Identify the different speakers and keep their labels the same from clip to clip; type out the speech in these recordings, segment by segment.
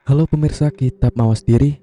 Speaker 1: Halo pemirsa Kitab Mawas Diri.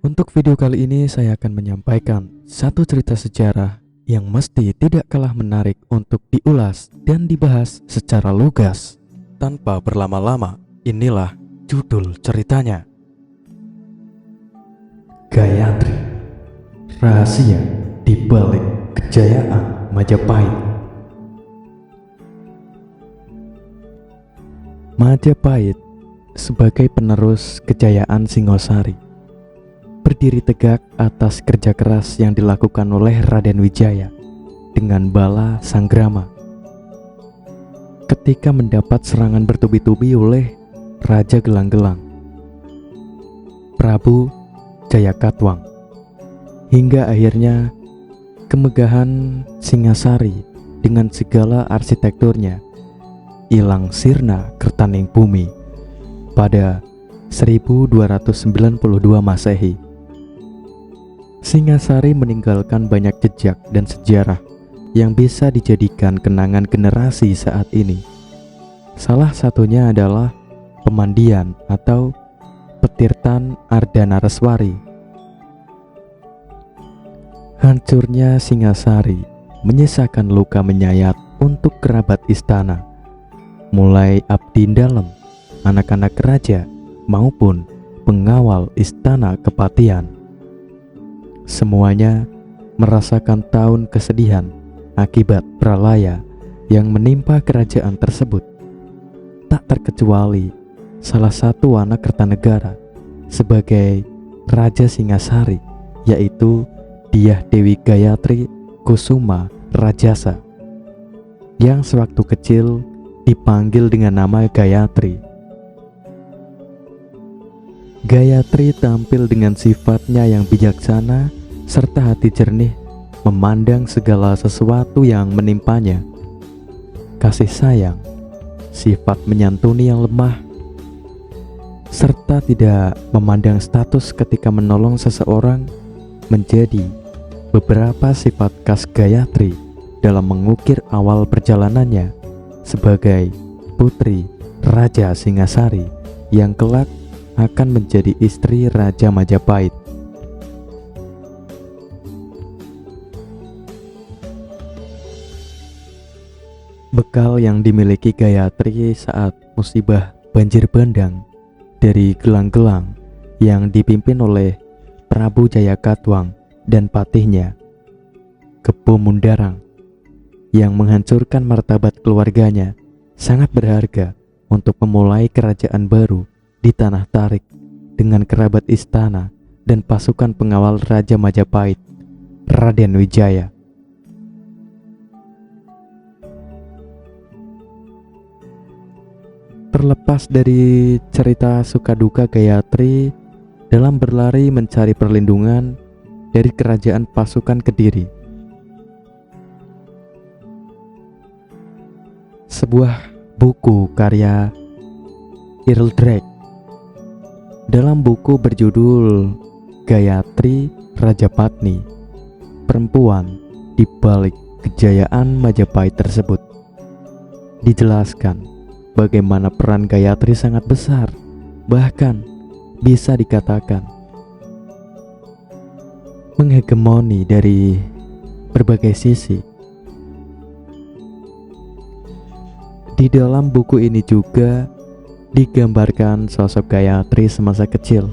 Speaker 1: Untuk video kali ini saya akan menyampaikan satu cerita sejarah yang mesti tidak kalah menarik untuk diulas dan dibahas secara lugas. Tanpa berlama-lama, inilah judul ceritanya. Gayatri, rahasia di balik kejayaan Majapahit. Majapahit sebagai penerus kejayaan Singosari berdiri tegak atas kerja keras yang dilakukan oleh Raden Wijaya dengan bala sanggrama. Ketika mendapat serangan bertubi-tubi oleh Raja Gelang-Gelang, Prabu Jayakatwang, hingga akhirnya kemegahan Singasari dengan segala arsitekturnya hilang sirna kertaning bumi pada 1292 Masehi. Singasari meninggalkan banyak jejak dan sejarah yang bisa dijadikan kenangan generasi saat ini. Salah satunya adalah pemandian atau Petirtan Ardanareswari. Hancurnya Singasari menyisakan luka menyayat untuk kerabat istana, mulai abdi dalam, anak-anak raja maupun pengawal istana kepatihan. Semuanya merasakan tahun kesedihan akibat pralaya yang menimpa kerajaan tersebut. Tak terkecuali salah satu anak Kertanegara sebagai Raja Singasari, yaitu Dyah Dewi Gayatri Kusuma Rajasa, yang sewaktu kecil dipanggil dengan nama Gayatri. Gayatri tampil dengan sifatnya yang bijaksana serta hati jernih memandang segala sesuatu yang menimpanya. Kasih sayang, sifat menyantuni yang lemah, serta tidak memandang status ketika menolong seseorang menjadi beberapa sifat khas Gayatri dalam mengukir awal perjalanannya sebagai putri Raja Singasari yang kelak akan menjadi istri Raja Majapahit. Bekal yang dimiliki Gayatri saat musibah banjir bandang dari Gelang-Gelang yang dipimpin oleh Prabu Jayakatwang dan patihnya, Kepo Mundarang, yang menghancurkan martabat keluarganya, sangat berharga untuk memulai kerajaan baru di Tanah Tarik dengan kerabat istana dan pasukan pengawal Raja Majapahit, Raden Wijaya. Terlepas dari cerita suka duka Gayatri dalam berlari mencari perlindungan dari kerajaan pasukan Kediri, sebuah buku karya Earl Drake dalam buku berjudul Gayatri Rajapatni, perempuan di balik kejayaan Majapahit tersebut, dijelaskan bagaimana peran Gayatri sangat besar, bahkan bisa dikatakan menghegemoni dari berbagai sisi. Di dalam buku ini juga digambarkan sosok Gayatri semasa kecil,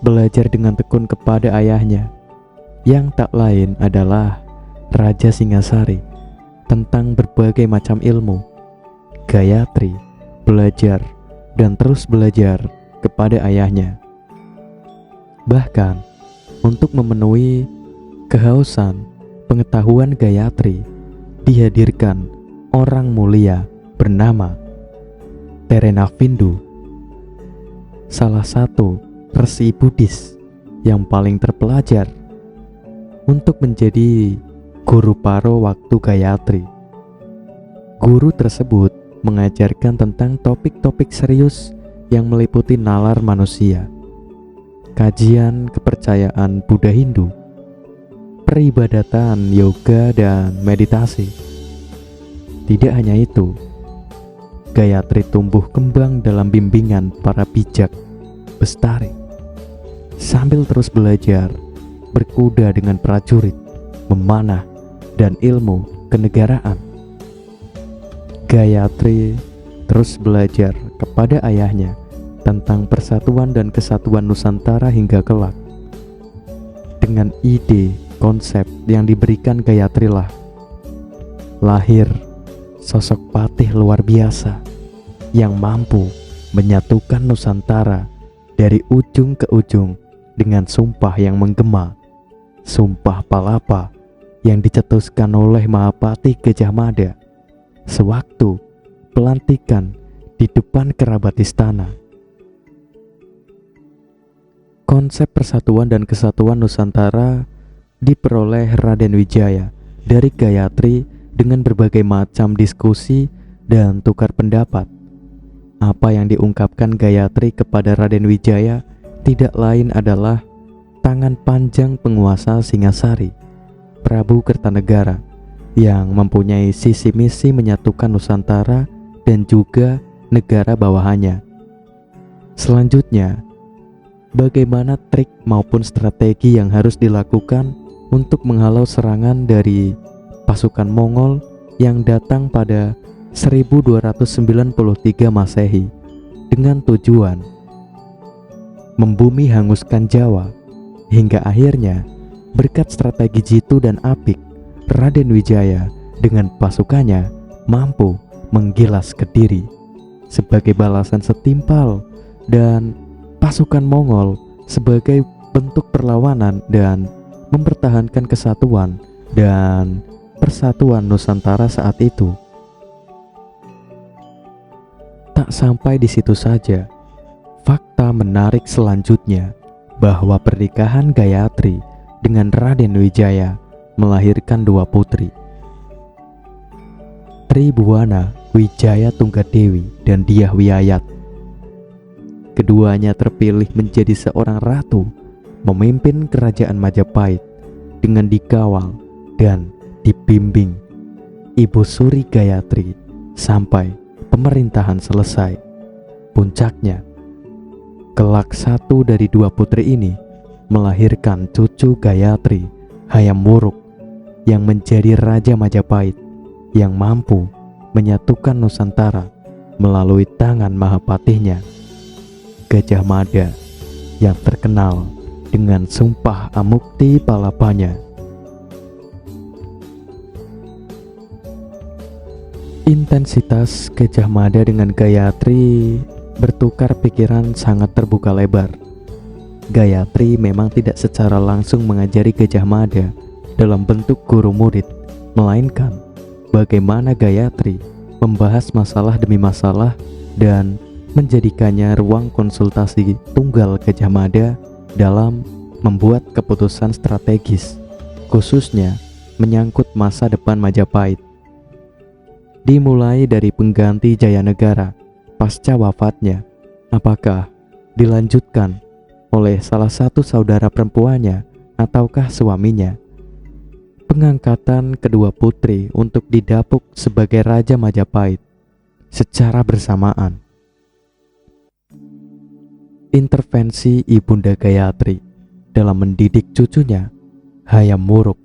Speaker 1: belajar dengan tekun kepada ayahnya yang tak lain adalah Raja Singasari tentang berbagai macam ilmu. Gayatri belajar dan terus belajar kepada ayahnya. Bahkan untuk memenuhi kehausan pengetahuan Gayatri, dihadirkan orang mulia bernama Terenavindu, salah satu resi Buddhis yang paling terpelajar, untuk menjadi guru paro waktu Gayatri. Guru tersebut mengajarkan tentang topik-topik serius yang meliputi nalar manusia, kajian kepercayaan Buddha Hindu, peribadatan, yoga, dan meditasi. Tidak hanya itu, Gayatri tumbuh kembang dalam bimbingan para bijak bestari. Sambil terus belajar, berkuda dengan prajurit, memanah, dan ilmu kenegaraan. Gayatri terus belajar kepada ayahnya tentang persatuan dan kesatuan Nusantara hingga kelak. Dengan ide, konsep yang diberikan Gayatri lah lahir sosok patih luar biasa yang mampu menyatukan Nusantara dari ujung ke ujung dengan sumpah yang menggema, Sumpah Palapa yang dicetuskan oleh Mahapati Gajah Mada sewaktu pelantikan di depan kerabat istana. Konsep persatuan dan kesatuan Nusantara diperoleh Raden Wijaya dari Gayatri dengan berbagai macam diskusi dan tukar pendapat. Apa yang diungkapkan Gayatri kepada Raden Wijaya tidak lain adalah tangan panjang penguasa Singasari, Prabu Kertanegara, yang mempunyai visi misi menyatukan Nusantara dan juga negara bawahannya. Selanjutnya, bagaimana trik maupun strategi yang harus dilakukan untuk menghalau serangan dari pasukan Mongol yang datang pada 1293 Masehi dengan tujuan membumi hanguskan Jawa, hingga akhirnya berkat strategi jitu dan apik, Raden Wijaya dengan pasukannya mampu menggilas Kediri. Sebagai balasan setimpal, dan pasukan Mongol sebagai bentuk perlawanan dan mempertahankan kesatuan dan persatuan Nusantara saat itu. Tak sampai di situ saja, fakta menarik selanjutnya bahwa pernikahan Gayatri dengan Raden Wijaya melahirkan dua putri, Tribuana Wijaya Tunggadewi dan Dyah Wiyayat. Keduanya terpilih menjadi seorang ratu memimpin kerajaan Majapahit dengan dikawal dan dibimbing Ibu Suri Gayatri sampai pemerintahan selesai. Puncaknya, kelak satu dari dua putri ini melahirkan cucu Gayatri, Hayam Wuruk, yang menjadi Raja Majapahit yang mampu menyatukan Nusantara melalui tangan Mahapatihnya, Gajah Mada, yang terkenal dengan Sumpah Amukti Palapanya. Intensitas Gajah Mada dengan Gayatri bertukar pikiran sangat terbuka lebar. Gayatri memang tidak secara langsung mengajari Gajah Mada dalam bentuk guru murid, melainkan bagaimana Gayatri membahas masalah demi masalah dan menjadikannya ruang konsultasi tunggal Gajah Mada dalam membuat keputusan strategis, khususnya menyangkut masa depan Majapahit. Dimulai dari pengganti Jayanegara pasca wafatnya, apakah dilanjutkan oleh salah satu saudara perempuannya ataukah suaminya. Pengangkatan kedua putri untuk didapuk sebagai Raja Majapahit secara bersamaan. Intervensi Ibunda Gayatri dalam mendidik cucunya, Hayam Wuruk,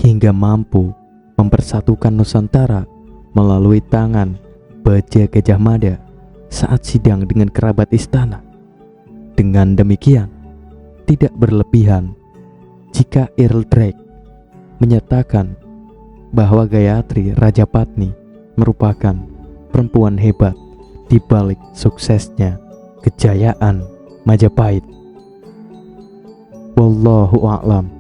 Speaker 1: hingga mampu mempersatukan Nusantara melalui tangan Baja Gajah Mada saat sidang dengan kerabat istana. Dengan demikian, tidak berlebihan jika Earl Drake menyatakan bahwa Gayatri Rajapatni merupakan perempuan hebat di balik suksesnya kejayaan Majapahit. Wallahu a'lam.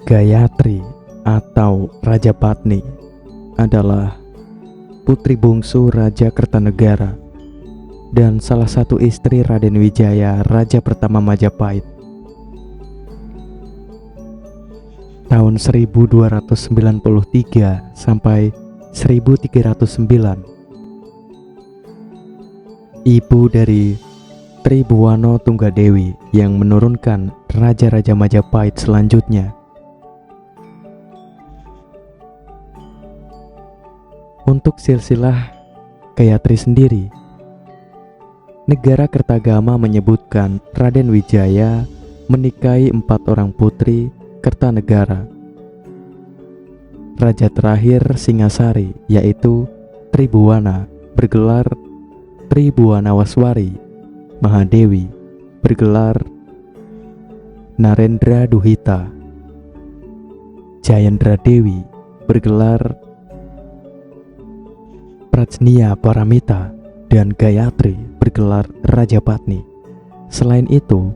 Speaker 1: Gayatri atau Rajapatni adalah putri bungsu Raja Kertanegara dan salah satu istri Raden Wijaya, Raja pertama Majapahit. Tahun 1293 sampai 1309, ibu dari Tribuana Tunggadewi yang menurunkan raja-raja Majapahit selanjutnya. Untuk silsilah Gayatri sendiri. Negara Kertagama menyebutkan Raden Wijaya menikahi 4 orang putri Kertanegara. Raja terakhir Singasari yaitu Tribhuwana bergelar Tribhuwanawaswari, Mahadewi bergelar Narendra Duhita, Jayendra Dewi bergelar Prajnia Paramita, dan Gayatri bergelar Rajapatni. Selain itu,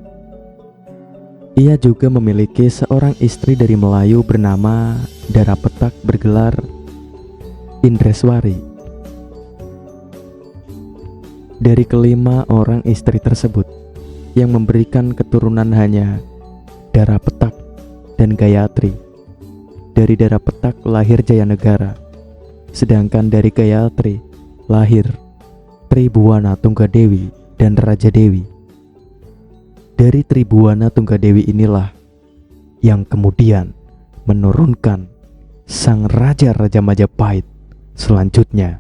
Speaker 1: ia juga memiliki seorang istri dari Melayu bernama Darapetak bergelar Indreswari. Dari kelima orang istri tersebut, yang memberikan keturunan hanya Darapetak dan Gayatri. Dari Darapetak lahir Jayanegara, sedangkan dari Gayatri lahir Tribhuwana Tunggadewi dan Raja Dewi. Dari Tribhuwana Tunggadewi inilah yang kemudian menurunkan sang Raja Majapahit selanjutnya.